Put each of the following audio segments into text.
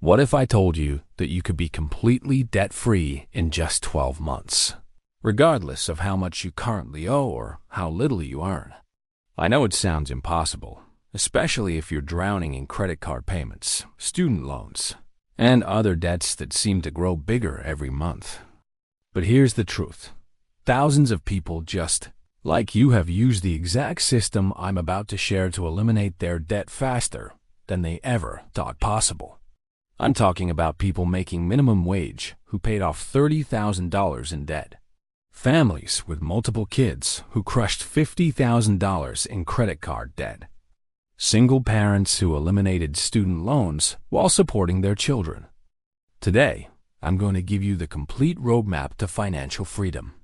What if I told you that you could be completely debt-free in just 12 months, regardless of how much you currently owe or how little you earn? I know it sounds impossible, especially if you're drowning in credit card payments, student loans, and other debts that seem to grow bigger every month. But here's the truth. Thousands of people just like you have used the exact system I'm about to share to eliminate their debt faster than they ever thought possible. I'm talking about people making minimum wage who paid off $30,000 in debt. Families with multiple kids who crushed $50,000 in credit card debt. Single parents who eliminated student loans while supporting their children. Today, I'm going to give you the complete roadmap to financial freedom.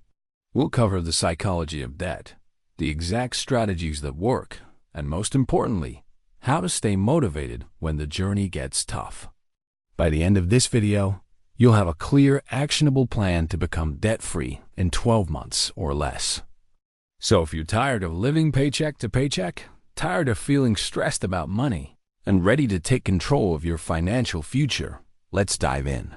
We'll cover the psychology of debt, the exact strategies that work, and most importantly, how to stay motivated when the journey gets tough. By the end of this video, you'll have a clear, actionable plan to become debt-free in 12 months or less. So if you're tired of living paycheck to paycheck, tired of feeling stressed about money, and ready to take control of your financial future, let's dive in.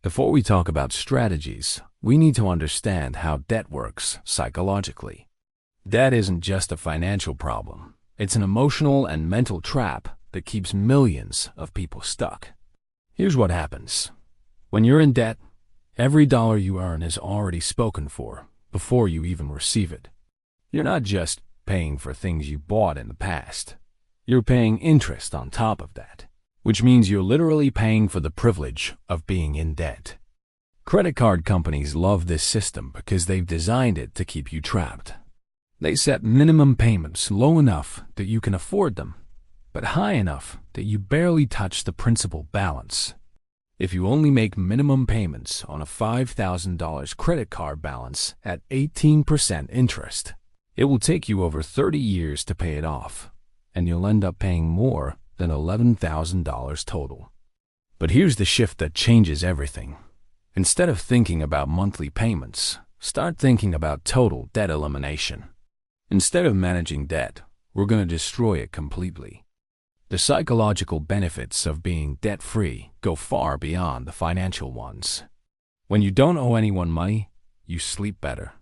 Before we talk about strategies, we need to understand how debt works psychologically. Debt isn't just a financial problem. It's an emotional and mental trap that keeps millions of people stuck. Here's what happens. When you're in debt, every dollar you earn is already spoken for before you even receive it. You're not just paying for things you bought in the past. You're paying interest on top of that, which means you're literally paying for the privilege of being in debt. Credit card companies love this system because they've designed it to keep you trapped. They set minimum payments low enough that you can afford them, but high enough that you barely touch the principal balance. If you only make minimum payments on a $5,000 credit card balance at 18% interest, it will take you over 30 years to pay it off, and you'll end up paying more than $11,000 total. But here's the shift that changes everything. Instead of thinking about monthly payments, start thinking about total debt elimination. Instead of managing debt, we're going to destroy it completely. The psychological benefits of being debt-free go far beyond the financial ones. When you don't owe anyone money, you sleep better,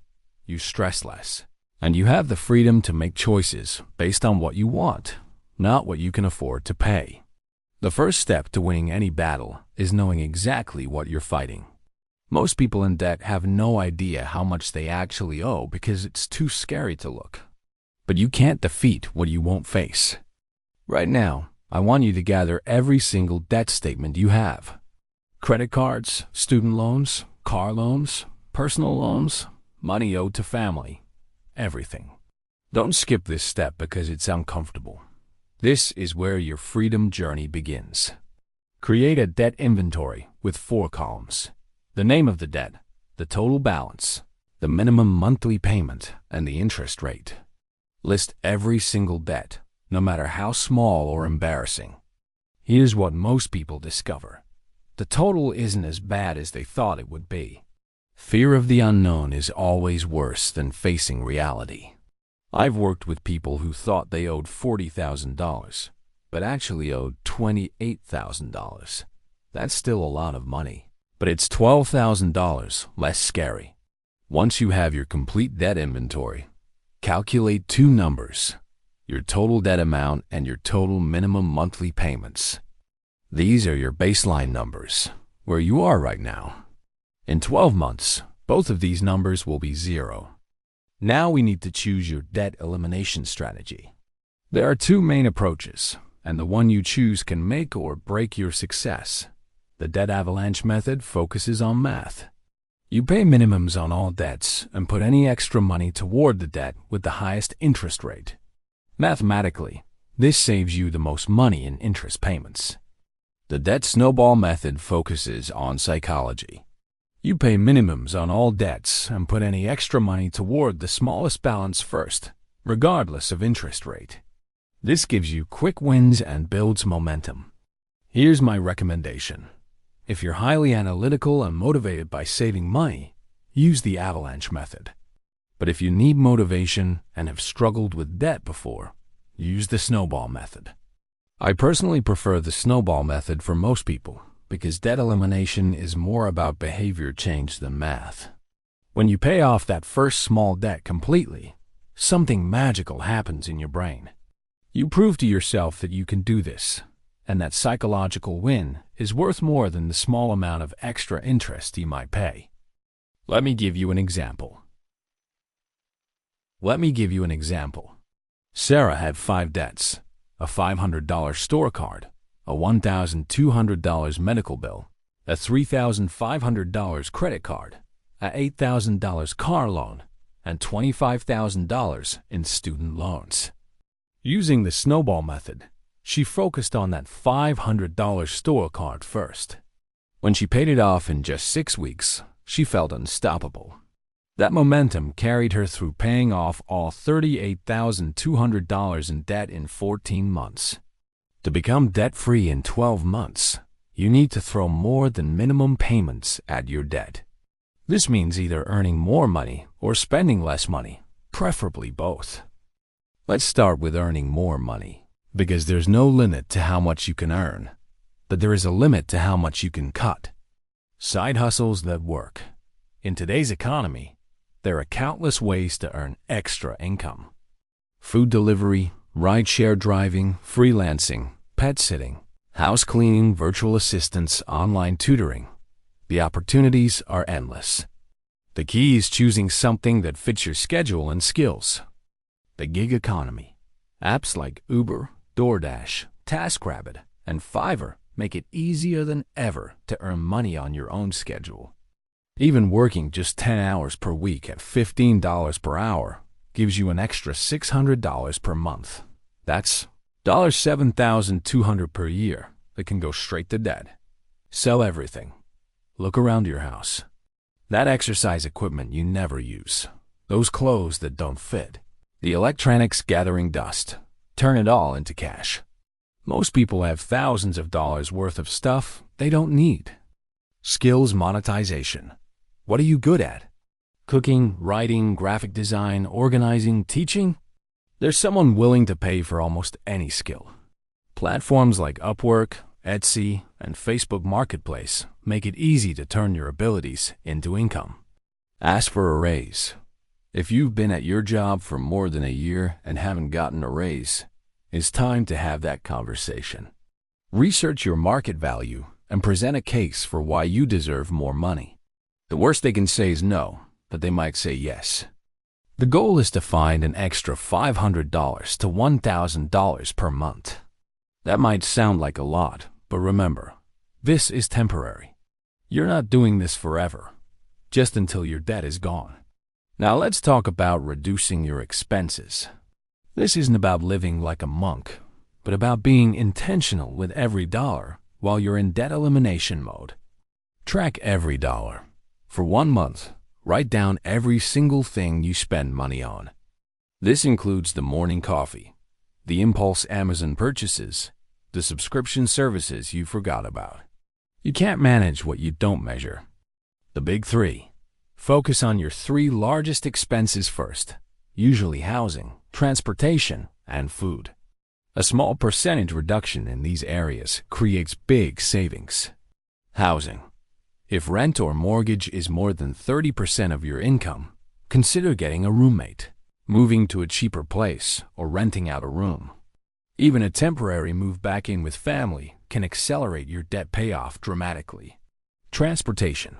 you stress less, and you have the freedom to make choices based on what you want, not what you can afford to pay. The first step to winning any battle is knowing exactly what you're fighting. Most people in debt have no idea how much they actually owe because it's too scary to look. But you can't defeat what you won't face. Right now, I want you to gather every single debt statement you have. Credit cards, student loans, car loans, personal loans, money owed to family, everything. Don't skip this step because it's uncomfortable. This is where your freedom journey begins. Create a debt inventory with 4 columns. The name of the debt, the total balance, the minimum monthly payment, and the interest rate. List every single debt, no matter how small or embarrassing. Here's what most people discover. The total isn't as bad as they thought it would be. Fear of the unknown is always worse than facing reality. I've worked with people who thought they owed $40,000, but actually owed $28,000. That's still a lot of money, but it's $12,000 less scary. Once you have your complete debt inventory, calculate 2 numbers, your total debt amount and your total minimum monthly payments. These are your baseline numbers, where you are right now. In 12 months, both of these numbers will be 0. Now we need to choose your debt elimination strategy. There are 2 main approaches, and the one you choose can make or break your success. The debt avalanche method focuses on math. You pay minimums on all debts and put any extra money toward the debt with the highest interest rate. Mathematically, this saves you the most money in interest payments. The debt snowball method focuses on psychology. You pay minimums on all debts and put any extra money toward the smallest balance first, regardless of interest rate. This gives you quick wins and builds momentum. Here's my recommendation. If you're highly analytical and motivated by saving money, use the avalanche method. But if you need motivation and have struggled with debt before, use the snowball method. I personally prefer the snowball method for most people because debt elimination is more about behavior change than math. When you pay off that first small debt completely, something magical happens in your brain. You prove to yourself that you can do this, and that psychological win is worth more than the small amount of extra interest you might pay. Let me give you an example. Sarah had 5 debts: a $500 store card, a $1,200 medical bill, a $3,500 credit card, a $8,000 car loan, and $25,000 in student loans. Using the snowball method, she focused on that $500 store card first. When she paid it off in just 6 weeks, she felt unstoppable. That momentum carried her through paying off all $38,200 in debt in 14 months. To become debt-free in 12 months, you need to throw more than minimum payments at your debt. This means either earning more money or spending less money, preferably both. Let's start with earning more money, because there's no limit to how much you can earn, but there is a limit to how much you can cut. Side hustles that work. In today's economy, there are countless ways to earn extra income. Food delivery, rideshare driving, freelancing, pet sitting, house cleaning, virtual assistants, online tutoring. The opportunities are endless. The key is choosing something that fits your schedule and skills. The gig economy. Apps like Uber, DoorDash, TaskRabbit, and Fiverr make it easier than ever to earn money on your own schedule. Even working just 10 hours per week at $15 per hour gives you an extra $600 per month. That's $7,200 per year that can go straight to debt. Sell everything. Look around your house. That exercise equipment you never use. Those clothes that don't fit. The electronics gathering dust. Turn it all into cash. Most people have thousands of dollars worth of stuff they don't need. Skills monetization. What are you good at? Cooking, writing, graphic design, organizing, teaching? There's someone willing to pay for almost any skill. Platforms like Upwork, Etsy, and Facebook Marketplace make it easy to turn your abilities into income. Ask for a raise. If you've been at your job for more than a year and haven't gotten a raise, it's time to have that conversation. Research your market value and present a case for why you deserve more money. The worst they can say is no, but they might say yes. The goal is to find an extra $500 to $1,000 per month. That might sound like a lot, but remember, this is temporary. You're not doing this forever, just until your debt is gone. Now let's talk about reducing your expenses. This isn't about living like a monk, but about being intentional with every dollar while you're in debt elimination mode. Track every dollar. For 1 month, write down every single thing you spend money on. This includes the morning coffee, the impulse Amazon purchases, the subscription services you forgot about. You can't manage what you don't measure. The big 3. Focus on your 3 largest expenses first, usually housing, transportation, and food. A small percentage reduction in these areas creates big savings. Housing. If rent or mortgage is more than 30% of your income, consider getting a roommate, moving to a cheaper place, or renting out a room. Even a temporary move back in with family can accelerate your debt payoff dramatically. Transportation.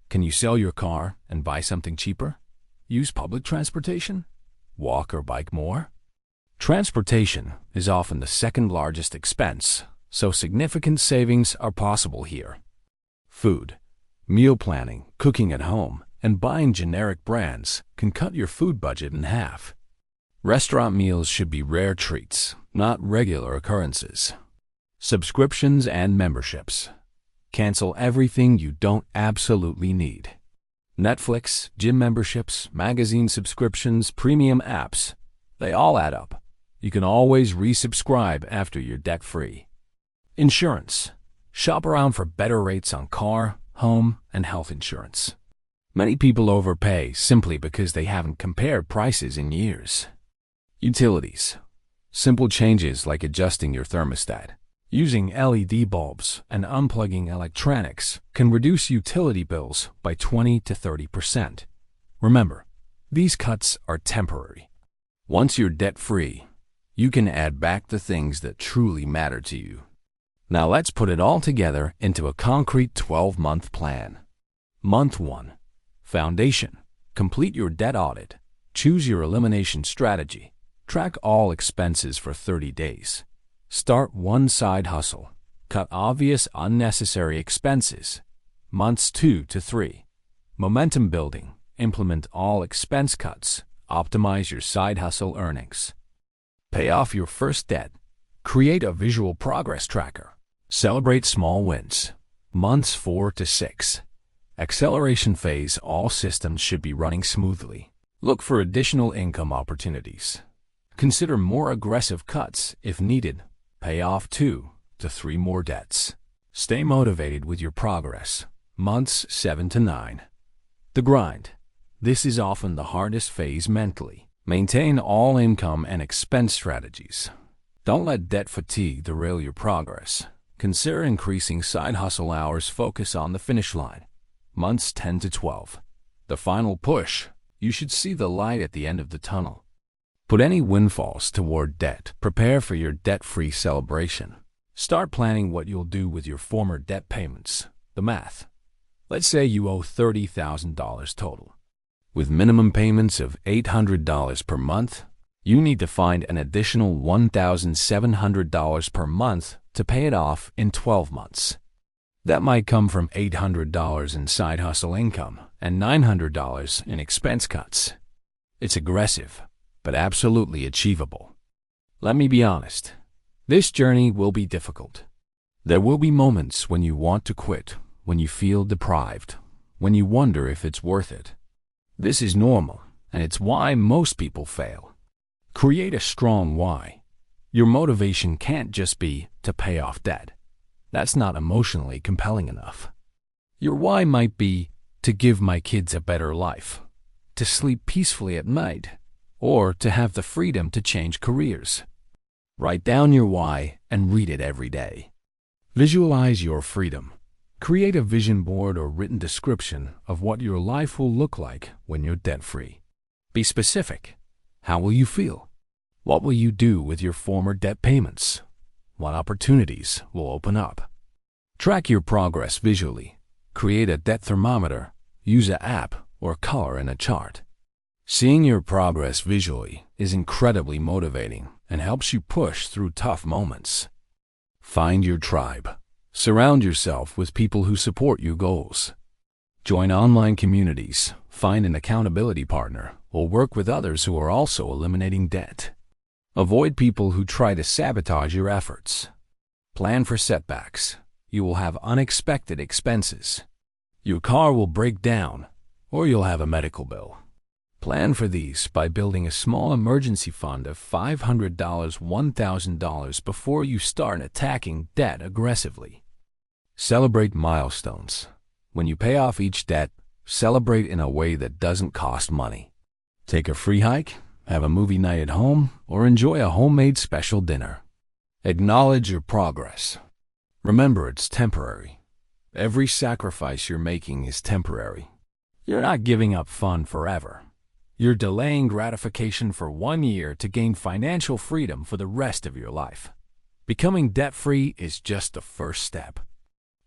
Can you sell your car and buy something cheaper? Use public transportation? Walk or bike more? Transportation is often the second largest expense, so significant savings are possible here. Food. Meal planning, cooking at home, and buying generic brands can cut your food budget in half. Restaurant meals should be rare treats, not regular occurrences. Subscriptions and memberships. Cancel everything you don't absolutely need. Netflix, gym memberships, magazine subscriptions, premium apps, they all add up. You can always resubscribe after you're debt-free. Insurance. Shop around for better rates on car, home, and health insurance. Many people overpay simply because they haven't compared prices in years. Utilities. Simple changes like adjusting your thermostat, using LED bulbs, and unplugging electronics can reduce utility bills by 20 to 30%. Remember, these cuts are temporary. Once you're debt-free, you can add back the things that truly matter to you. Now let's put it all together into a concrete 12-month plan. Month 1. Foundation. Complete your debt audit. Choose your elimination strategy. Track all expenses for 30 days. Start one side hustle. Cut obvious unnecessary expenses. Months 2 to 3. Momentum building. Implement all expense cuts. Optimize your side hustle earnings. Pay off your first debt. Create a visual progress tracker. Celebrate small wins. Months 4 to 6. Acceleration phase. All systems should be running smoothly. Look for additional income opportunities. Consider more aggressive cuts if needed. Pay off 2 to 3 more debts. Stay motivated with your progress. Months 7 to 9. The grind. This is often the hardest phase mentally. Maintain all income and expense strategies. Don't let debt fatigue derail your progress. Consider increasing side hustle hours. Focus on the finish line. Months 10 to 12. The final push. You should see the light at the end of the tunnel. Put any windfalls toward debt. Prepare for your debt-free celebration. Start planning what you'll do with your former debt payments. The math. Let's say you owe $30,000 total. With minimum payments of $800 per month, you need to find an additional $1,700 per month to pay it off in 12 months. That might come from $800 in side hustle income and $900 in expense cuts. It's aggressive, but absolutely achievable. Let me be honest, this journey will be difficult. There will be moments when you want to quit, when you feel deprived, when you wonder if it's worth it. This is normal, and it's why most people fail. Create a strong why. Your motivation can't just be to pay off debt. That's not emotionally compelling enough. Your why might be to give my kids a better life, to sleep peacefully at night, or to have the freedom to change careers. Write down your why and read it every day. Visualize your freedom. Create a vision board or written description of what your life will look like when you're debt-free. Be specific. How will you feel? What will you do with your former debt payments? What opportunities will open up? Track your progress visually. Create a debt thermometer. Use an app or color in a chart. Seeing your progress visually is incredibly motivating and helps you push through tough moments. Find your tribe. Surround yourself with people who support your goals. Join online communities, find an accountability partner, or work with others who are also eliminating debt. Avoid people who try to sabotage your efforts. Plan for setbacks. You will have unexpected expenses. Your car will break down, or you'll have a medical bill. Plan for these by building a small emergency fund of $500, $1,000 before you start attacking debt aggressively. Celebrate milestones. When you pay off each debt, celebrate in a way that doesn't cost money. Take a free hike, have a movie night at home, or enjoy a homemade special dinner. Acknowledge your progress. Remember, it's temporary. Every sacrifice you're making is temporary. You're not giving up fun forever. You're delaying gratification for 1 year to gain financial freedom for the rest of your life. Becoming debt-free is just the first step.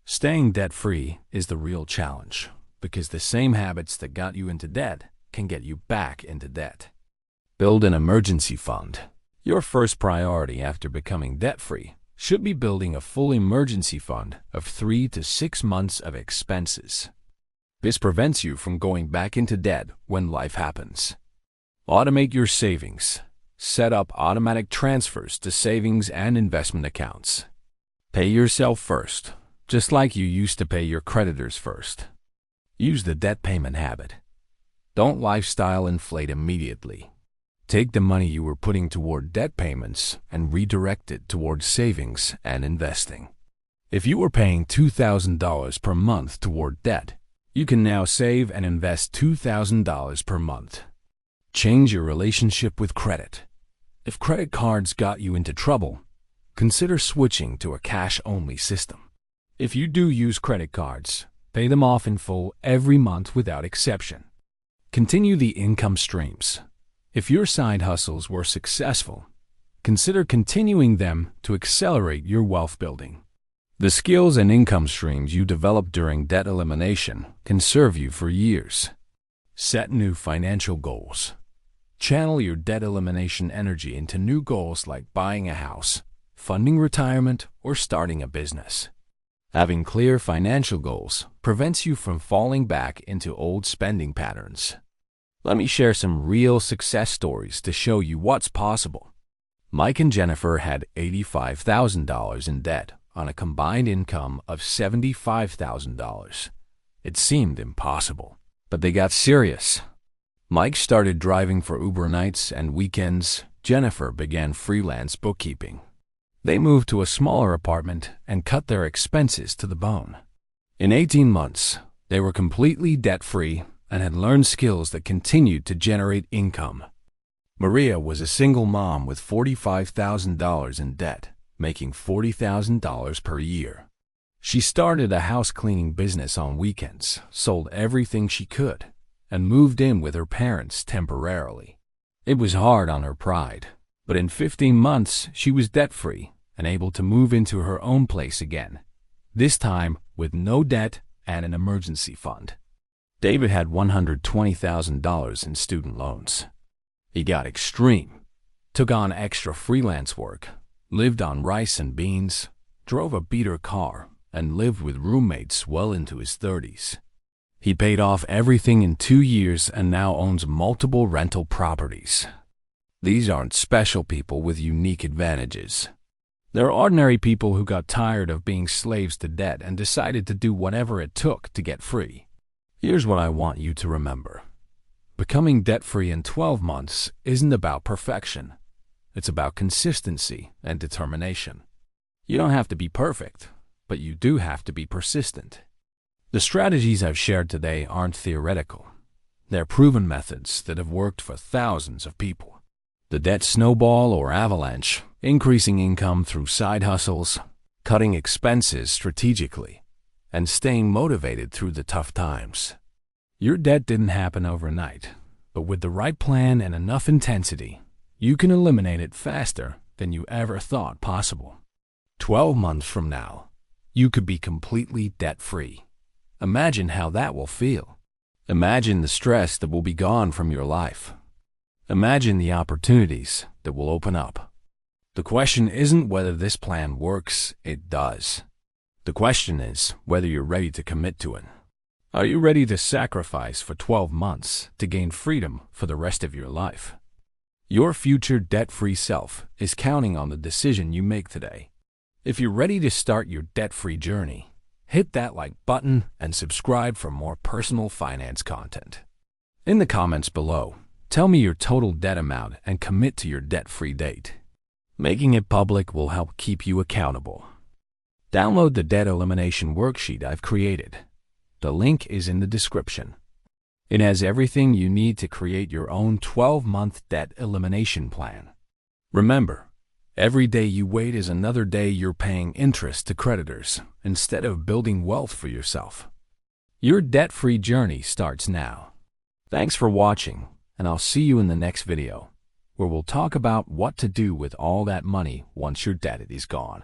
Staying debt-free is the real challenge, because the same habits that got you into debt can get you back into debt. Build an emergency fund. Your first priority after becoming debt-free should be building a full emergency fund of 3 to 6 months of expenses. This prevents you from going back into debt when life happens. Automate your savings. Set up automatic transfers to savings and investment accounts. Pay yourself first, just like you used to pay your creditors first. Use the debt payment habit. Don't lifestyle inflate immediately. Take the money you were putting toward debt payments and redirect it towards savings and investing. If you were paying $2,000 per month toward debt, you can now save and invest $2,000 per month. Change your relationship with credit. If credit cards got you into trouble, consider switching to a cash-only system. If you do use credit cards, pay them off in full every month without exception. Continue the income streams. If your side hustles were successful, consider continuing them to accelerate your wealth building. The skills and income streams you develop during debt elimination can serve you for years. Set new financial goals. Channel your debt elimination energy into new goals like buying a house, funding retirement, or starting a business. Having clear financial goals prevents you from falling back into old spending patterns. Let me share some real success stories to show you what's possible. Mike and Jennifer had $85,000 in debt on a combined income of $75,000. It seemed impossible, but they got serious. Mike started driving for Uber nights and weekends. Jennifer began freelance bookkeeping. They moved to a smaller apartment and cut their expenses to the bone. In 18 months, they were completely debt-free and had learned skills that continued to generate income. Maria was a single mom with $45,000 in debt, making $40,000 per year. She started a house cleaning business on weekends, sold everything she could, and moved in with her parents temporarily. It was hard on her pride, but in 15 months she was debt-free and able to move into her own place again, this time with no debt and an emergency fund. David had $120,000 in student loans. He got extreme, took on extra freelance work, lived on rice and beans, drove a beater car, and lived with roommates well into his 30s. He paid off everything in 2 years and now owns multiple rental properties. These aren't special people with unique advantages. They're ordinary people who got tired of being slaves to debt and decided to do whatever it took to get free. Here's what I want you to remember. Becoming debt-free in 12 months isn't about perfection. It's about consistency and determination. You don't have to be perfect, but you do have to be persistent. The strategies I've shared today aren't theoretical. They're proven methods that have worked for thousands of people. The debt snowball or avalanche, increasing income through side hustles, cutting expenses strategically, and staying motivated through the tough times. Your debt didn't happen overnight, but with the right plan and enough intensity, you can eliminate it faster than you ever thought possible. 12 months from now, you could be completely debt-free. Imagine how that will feel. Imagine the stress that will be gone from your life. Imagine the opportunities that will open up. The question isn't whether this plan works, it does. The question is whether you're ready to commit to it. Are you ready to sacrifice for 12 months to gain freedom for the rest of your life? Your future debt-free self is counting on the decision you make today. If you're ready to start your debt-free journey, hit that like button and subscribe for more personal finance content. In the comments below, tell me your total debt amount and commit to your debt-free date. Making it public will help keep you accountable. Download the debt elimination worksheet I've created. The link is in the description. It has everything you need to create your own 12-month debt elimination plan. Remember, every day you wait is another day you're paying interest to creditors instead of building wealth for yourself. Your debt-free journey starts now. Thanks for watching, and I'll see you in the next video, where we'll talk about what to do with all that money once your debt is gone.